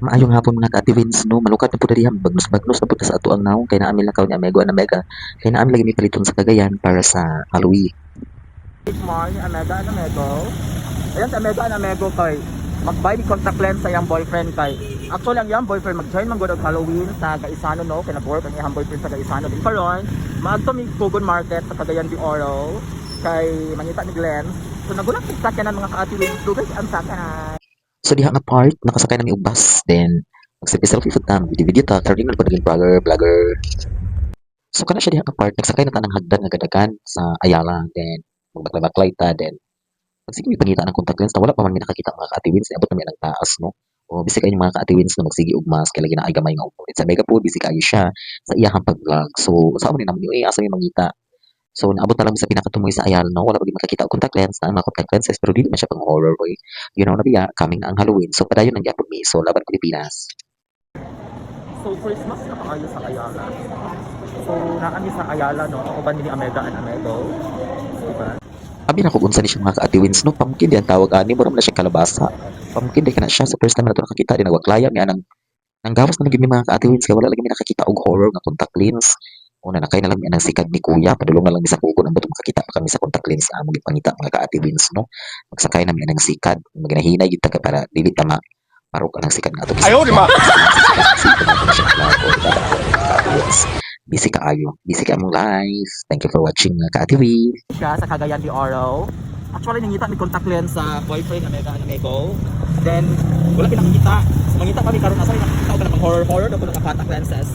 Maayong hapon mga ka-Ate Vince, no? Malukat na po dali bagnos-bagnos na po ta sa ato ang naong kay naami lakaw ni Amego na Mega. Kay naami lagi mi paliton sa Cagayan para sa Halloween. Good morning, Amega and Amego. Ayan si Amega and Amego kay mag-buy ni contact lens sa iyang boyfriend kay. Actually ang iyang boyfriend mag-join man gud og Halloween sa Gaisano no, kay nag-work ang iyang boyfriend sa Gaisano. Din karon, maadto mi Pugon Market sa Cagayan de Oro kay mangita ni Glenn. So nagulat sa sakyanan mga ka-Ate Vince, dugay ang sakyanan. So diha nga part nakasakay na mi og bus, then magselfie-selfie food tam, video ta, karon man pagiging vlogger. So kana siya diha nga part nagsakay na ta ng hagdan nga gadagan sa Ayala, then magbaklay ta, then magsige mi pangita ng contact lens na wala pa man mi nakakita mga ka-Ate Vince, abot na mi ang taas no. O bisig kayo mga ka-Ate Vince na magsige og mask kay lagi na ay gamay nga upo. Sa Mega po bisig kayo siya sa iyahang pag-vlog. So sa amo ni naman yung asa mi mangita. So naabot na lang sa pinakatumoy sa Ayala no, wala pa gyud makakita og contact lens na ang mga contact lenses pero dili man siya pang horror boy. You know na biya coming na ang Halloween. So padayon ang gyapon mi so laban Pilipinas. So Christmas na kaayo sa Ayala. So naami sa Ayala no, ako ba ni Amega and Amego? Diba? Abi na kung unsa ni siya mga ka-Ate Vince no, pamkin di ang tawag ani, mura man na siya kalabasa. Pamkin di kana siya sa first time na to nakakita din nagwaklaya mi anang nanggawas na lagi mi mga ka-Ate Vince kay wala lagi mi nakakita og horror nga contact lens. Una na kay na lang mi anang sikad ni Kuya, padulong na lang mi sa pugon ang butong makakita pa kami sa contact lens amo gipangita mga ka-Ate Vince no. Magsakay na mi anang sikad, maginahinay gid ta ka para dili ta ma parok anang sikad nga ato. Ayaw di ma. Busy kaayo. Busy ka mong live. Thank you for watching mga ka-Ate Vince. Siya sa Cagayan de Oro. Actually nangita mi contact lens sa boyfriend Amega and Amego. Then wala pinakita. Mangita kami karon asa nakita og kanang horror daw ko naka contact lenses.